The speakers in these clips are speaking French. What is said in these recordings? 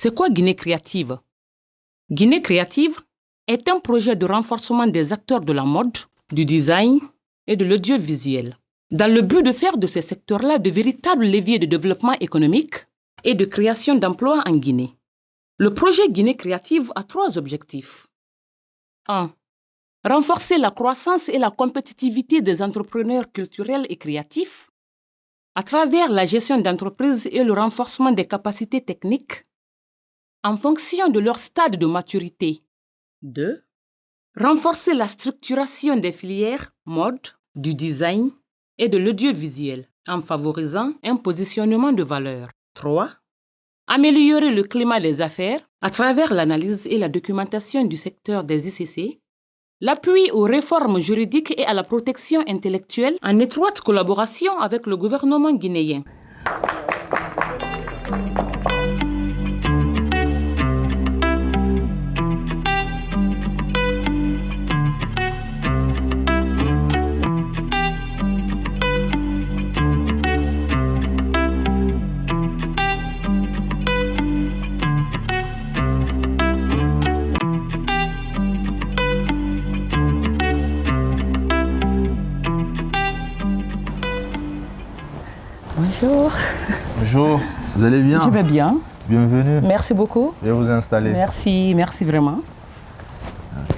C'est quoi Guinée créative? Guinée créative est un projet de renforcement des acteurs de la mode, du design et de l'audiovisuel, dans le but de faire de ces secteurs-là de véritables leviers de développement économique et de création d'emplois en Guinée. Le projet Guinée créative a 3 objectifs. 1. Renforcer la croissance et la compétitivité des entrepreneurs culturels et créatifs à travers la gestion d'entreprises et le renforcement des capacités techniques en fonction de leur stade de maturité. 2. Renforcer la structuration des filières mode, du design et de l'audiovisuel en favorisant un positionnement de valeur. 3. Améliorer le climat des affaires à travers l'analyse et la documentation du secteur des ICC, l'appui aux réformes juridiques et à la protection intellectuelle en étroite collaboration avec le gouvernement guinéen. Bonjour. Bonjour, vous allez bien? Je vais bien. Bienvenue. Merci beaucoup. Veuillez vous installer. Merci vraiment. Ok.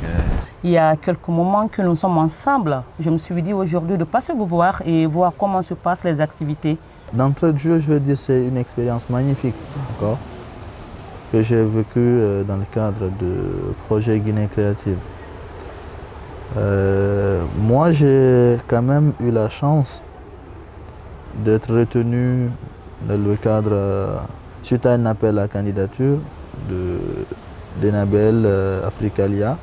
Il y a quelques moments que nous sommes ensemble. Je me suis dit aujourd'hui de passer vous voir et voir comment se passent les activités. D'entrée de jeu, je veux dire, c'est une expérience magnifique, d'accord, que j'ai vécue dans le cadre du projet Guinée créative. Moi, j'ai quand même eu la chance d'être retenu dans le cadre, suite à un appel à candidature d'Enabel Africalia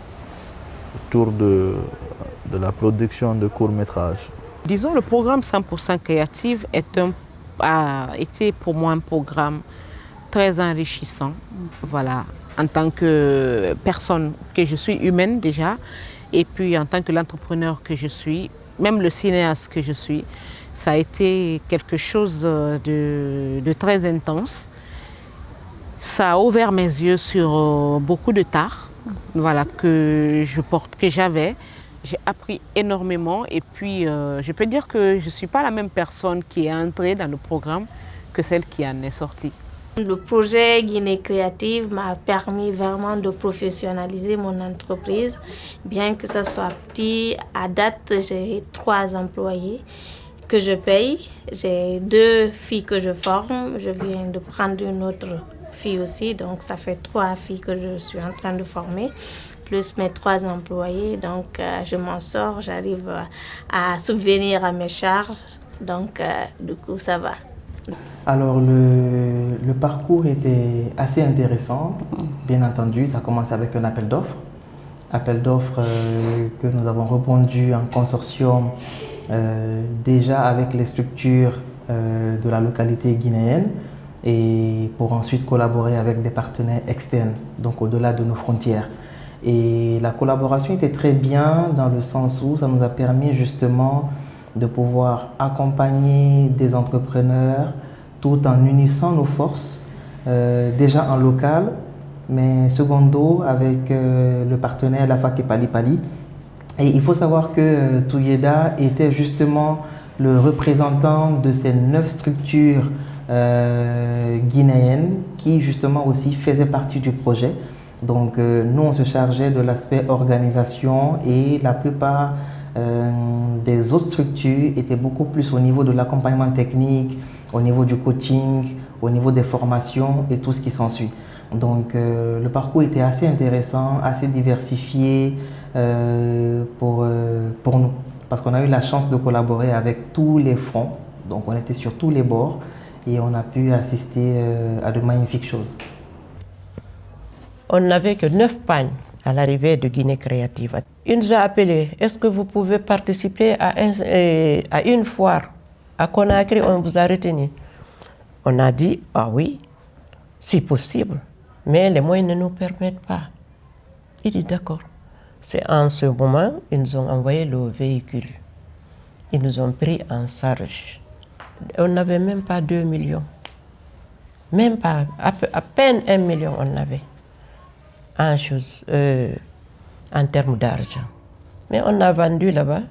autour de la production de courts-métrages. Disons, le programme 100% créatif a été pour moi un programme très enrichissant. Voilà, en tant que personne que je suis humaine déjà, et puis en tant que l'entrepreneur que je suis, même le cinéaste que je suis, ça a été quelque chose de très intense. Ça a ouvert mes yeux sur beaucoup de tares, voilà, que j'avais. J'ai appris énormément et puis je peux dire que je ne suis pas la même personne qui est entrée dans le programme que celle qui en est sortie. Le projet Guinée créative m'a permis vraiment de professionnaliser mon entreprise. Bien que ce soit petit, à date, j'ai 3 employés que je paye. J'ai 2 filles que je forme. Je viens de prendre une autre fille aussi, donc ça fait 3 filles que je suis en train de former, plus mes 3 employés. Donc je m'en sors, j'arrive à subvenir à mes charges. Donc du coup, ça va. Alors le parcours était assez intéressant, bien entendu. Ça commence avec un appel d'offres. Appel d'offres que nous avons répondu en consortium déjà avec les structures de la localité guinéenne et pour ensuite collaborer avec des partenaires externes, donc au-delà de nos frontières. Et la collaboration était très bien dans le sens où ça nous a permis justement de pouvoir accompagner des entrepreneurs tout en unissant nos forces, déjà en local, mais secondo avec le partenaire La Fac et Pali Pali. Et il faut savoir que Touyeda était justement le représentant de ces 9 structures guinéennes qui justement aussi faisaient partie du projet. Donc nous on se chargeait de l'aspect organisation et la plupart des autres structures étaient beaucoup plus au niveau de l'accompagnement technique, au niveau du coaching, au niveau des formations et tout ce qui s'ensuit. Donc le parcours était assez intéressant, assez diversifié pour nous, parce qu'on a eu la chance de collaborer avec tous les fronts, donc on était sur tous les bords et on a pu assister à de magnifiques choses. On n'avait que 9 pagnes à l'arrivée de Guinée créative. Il nous a appelé, est-ce que vous pouvez participer à une foire à Conakry? On vous a retenu. On a dit, ah oui, si possible, mais les moyens ne nous permettent pas. Il dit d'accord. C'est en ce moment qu'ils nous ont envoyé le véhicule. Ils nous ont pris en charge. On n'avait même pas 2 millions. Même pas, à peine 1 million on avait en termes d'argent. Mais on a vendu là-bas,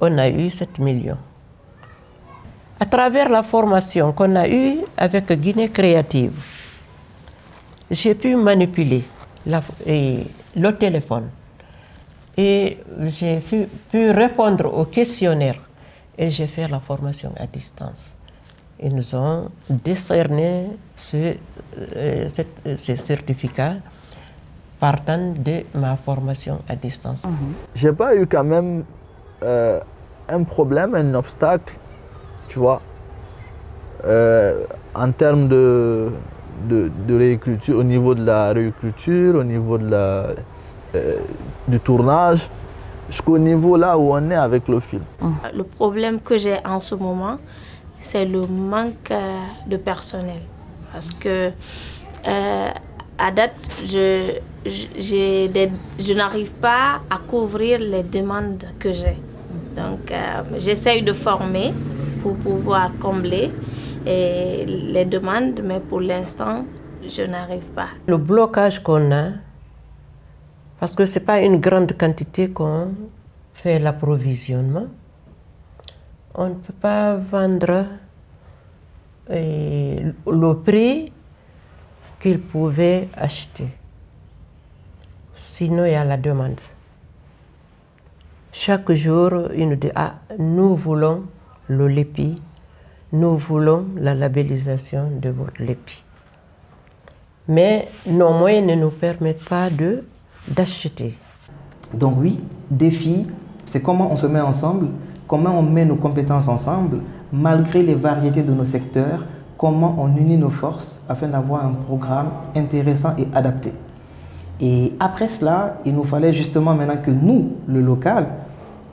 on a eu 7 millions. À travers la formation qu'on a eue avec Guinée Créative, j'ai pu manipuler le téléphone et j'ai pu répondre aux questionnaires et j'ai fait la formation à distance. Ils nous ont décerné ces certificats partant de ma formation à distance. J'ai pas eu quand même un problème, un obstacle, tu vois, en termes de réécriture, au niveau de la réécriture, au niveau de du tournage, jusqu'au niveau là où on est avec le film. Le problème que j'ai en ce moment, c'est le manque de personnel. Parce que à date, je n'arrive pas à couvrir les demandes que j'ai. Donc, j'essaye de former pour pouvoir combler les demandes, mais pour l'instant, je n'arrive pas. Le blocage qu'on a, parce que ce n'est pas une grande quantité qu'on fait l'approvisionnement, on ne peut pas vendre le prix qu'ils pouvaient acheter. Sinon, il y a la demande. Chaque jour, ils nous disent « Ah, nous voulons le LEPI, nous voulons la labellisation de votre LEPI. » Mais nos moyens ne nous permettent pas d'acheter. Donc oui, défi, c'est comment on se met ensemble, comment on met nos compétences ensemble, malgré les variétés de nos secteurs, comment on unit nos forces afin d'avoir un programme intéressant et adapté. Et après cela, il nous fallait justement maintenant que nous, le local,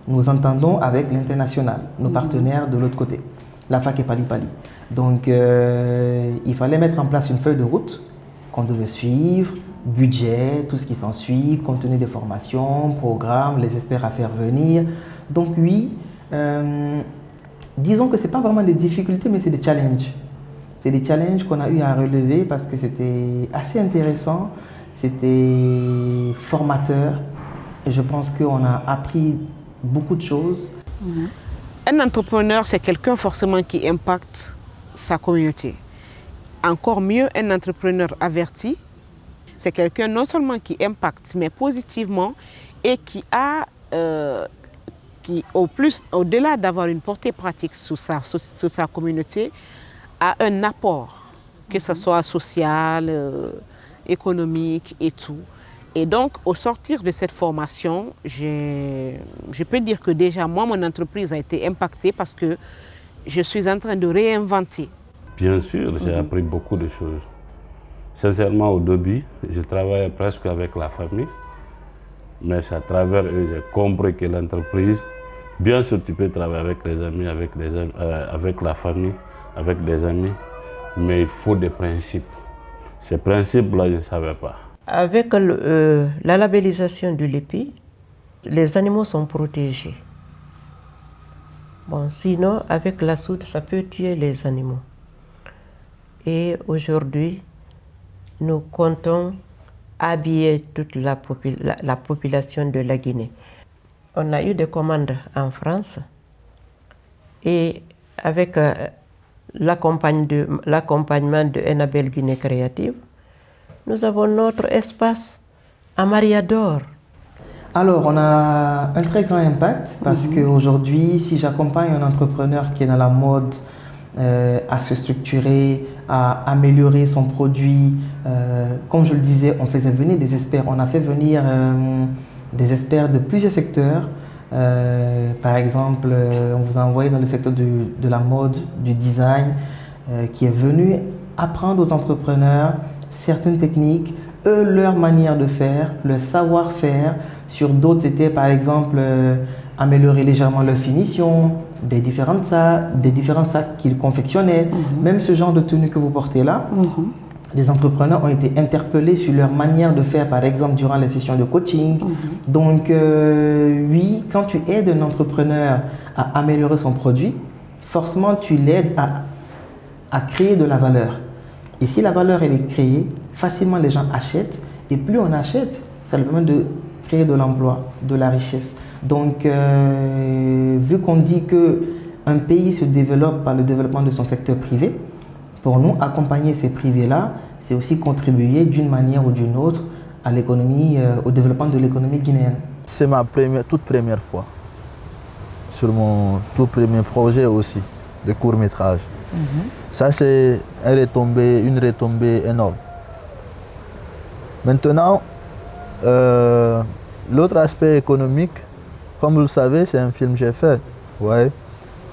nous entendons avec l'international, nos partenaires de l'autre côté, la FAC et Pali Pali. Donc il fallait mettre en place une feuille de route qu'on devait suivre, budget, tout ce qui s'ensuit, contenu des formations, programmes, les experts à faire venir. Donc oui, disons que ce n'est pas vraiment des difficultés, mais c'est des challenges. C'est des challenges qu'on a eu à relever parce que c'était assez intéressant, c'était formateur et je pense qu'on a appris beaucoup de choses. Un entrepreneur, c'est quelqu'un forcément qui impacte sa communauté. Encore mieux, un entrepreneur averti, c'est quelqu'un non seulement qui impacte, mais positivement et qui a, au-delà d'avoir une portée pratique sur sa communauté, a un apport, que ce soit social, économique et tout. Et donc, au sortir de cette formation, je peux dire que déjà, moi, mon entreprise a été impactée parce que je suis en train de réinventer. Bien sûr, j'ai appris beaucoup de choses. Sincèrement, au début, je travaillais presque avec la famille, mais c'est à travers eux j'ai compris que l'entreprise, bien sûr, tu peux travailler avec les amis, avec la famille, avec des amis, mais il faut des principes. Ces principes-là, je ne savais pas. Avec la labellisation du LEPI, les animaux sont protégés. Bon, sinon, avec la soude, ça peut tuer les animaux. Et aujourd'hui, nous comptons habiller toute la population de la Guinée. On a eu des commandes en France et avec l'accompagnement de Enabel Guinée Créative, nous avons notre espace à Mariador. Alors, on a un très grand impact parce qu'aujourd'hui, si j'accompagne un entrepreneur qui est dans la mode à se structurer, à améliorer son produit, comme je le disais, on faisait venir des experts. On a fait venir des experts de plusieurs secteurs. Par exemple, on vous a envoyé dans le secteur de la mode, du design, qui est venu apprendre aux entrepreneurs certaines techniques, eux, leur manière de faire, leur savoir-faire. Sur d'autres, c'était par exemple améliorer légèrement leur finition, des différents sacs qu'ils confectionnaient. Même ce genre de tenue que vous portez là, les entrepreneurs ont été interpellés sur leur manière de faire, par exemple, durant les sessions de coaching. Donc, oui, quand tu aides un entrepreneur à améliorer son produit, forcément, tu l'aides à créer de la valeur. Et si la valeur elle est créée, facilement les gens achètent. Et plus on achète, ça permet de créer de l'emploi, de la richesse. Donc, vu qu'on dit qu'un pays se développe par le développement de son secteur privé, pour nous, accompagner ces privés-là, c'est aussi contribuer d'une manière ou d'une autre à l'économie, au développement de l'économie guinéenne. C'est ma toute première fois sur mon tout premier projet aussi de court-métrage. Ça, c'est une retombée énorme. Maintenant, l'autre aspect économique, comme vous le savez, c'est un film que j'ai fait. Ouais.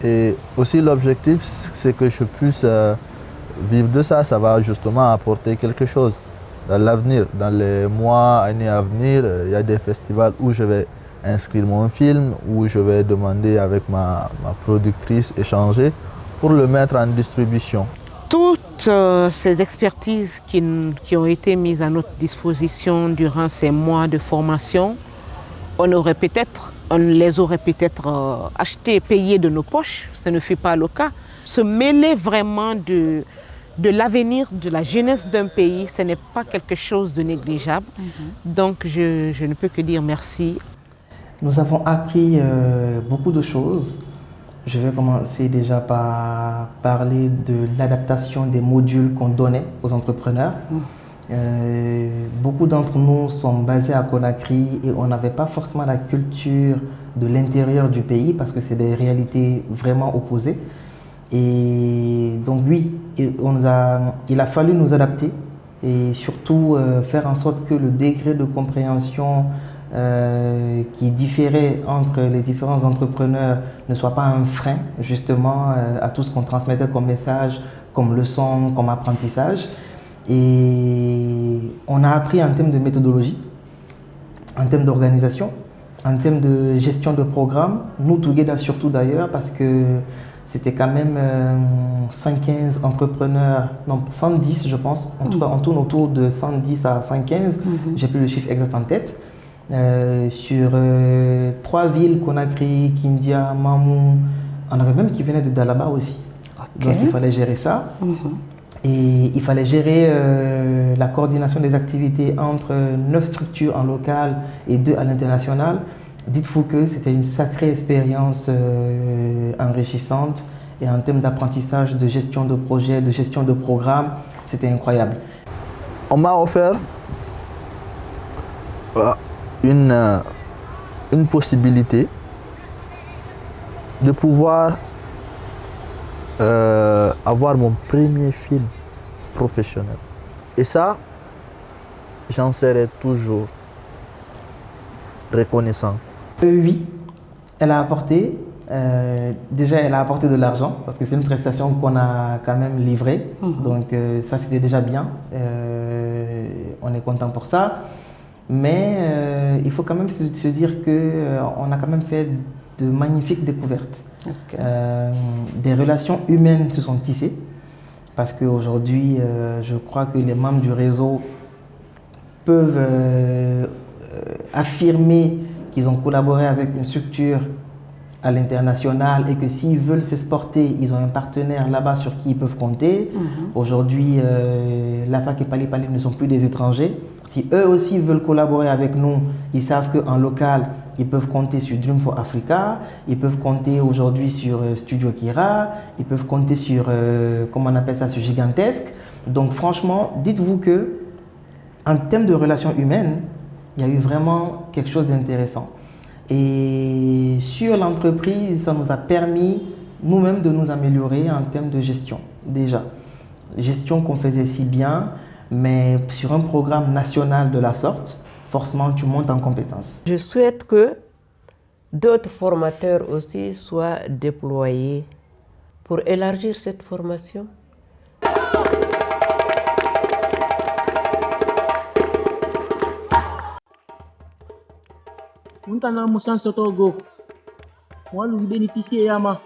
Et aussi l'objectif, c'est que je puisse vivre de ça. Ça va justement apporter quelque chose dans l'avenir. Dans les mois, années à venir, il y a des festivals où je vais inscrire mon film, où je vais demander avec ma productrice, échanger, pour le mettre en distribution. Toutes ces expertises qui ont été mises à notre disposition durant ces mois de formation, on les aurait peut-être achetées, payées de nos poches, ce ne fut pas le cas. Se mêler vraiment de l'avenir, de la jeunesse d'un pays, ce n'est pas quelque chose de négligeable. Donc je ne peux que dire merci. Nous avons appris beaucoup de choses. Je vais commencer déjà par parler de l'adaptation des modules qu'on donnait aux entrepreneurs. Beaucoup d'entre nous sont basés à Conakry et on n'avait pas forcément la culture de l'intérieur du pays parce que c'est des réalités vraiment opposées. Et donc oui, il a fallu nous adapter et surtout faire en sorte que le degré de compréhension qui différait entre les différents entrepreneurs ne soit pas un frein justement à tout ce qu'on transmettait comme message, comme leçon, comme apprentissage. Et on a appris en termes de méthodologie, en termes d'organisation, en termes de gestion de programme, nous Tougeda surtout d'ailleurs parce que c'était quand même 115 entrepreneurs, non 110 je pense, en tout cas on tourne autour de 110 à 115, j'ai plus le chiffre exact en tête. Sur 3 villes, Conakry, Kindia, Mamou, on avait même qui venaient de Dalaba aussi. Donc il fallait gérer ça. Et il fallait gérer la coordination des activités entre 9 structures en local et 2 à l'international. Dites-vous que c'était une sacrée expérience enrichissante et en termes d'apprentissage, de gestion de projet, de gestion de programme, c'était incroyable. On m'a offert une possibilité de pouvoir avoir mon premier film professionnel. Et ça, j'en serai toujours reconnaissant. Oui, elle a apporté. Déjà, elle a apporté de l'argent parce que c'est une prestation qu'on a quand même livrée. Donc ça, c'était déjà bien. On est content pour ça. Mais il faut quand même se dire qu'on a quand même fait de magnifiques découvertes. Des relations humaines se sont tissées parce qu'aujourd'hui, je crois que les membres du réseau peuvent affirmer qu'ils ont collaboré avec une structure à l'international et que s'ils veulent s'exporter, ils ont un partenaire là-bas sur qui ils peuvent compter. Aujourd'hui, l'AFAC et Pali Pali ne sont plus des étrangers. Si eux aussi veulent collaborer avec nous, ils savent qu'en local, ils peuvent compter sur Dream for Africa, ils peuvent compter aujourd'hui sur Studio Kira, ils peuvent compter sur, comment on appelle ça, sur Gigantesque. Donc franchement, dites-vous que en termes de relations humaines, il y a eu vraiment quelque chose d'intéressant. Et sur l'entreprise, ça nous a permis nous-mêmes de nous améliorer en termes de gestion, déjà. Gestion qu'on faisait si bien, mais sur un programme national de la sorte, forcément, tu montes en compétences. Je souhaite que d'autres formateurs aussi soient déployés pour élargir cette formation. Muntana musan sotogo, moi lui bénéficier yama.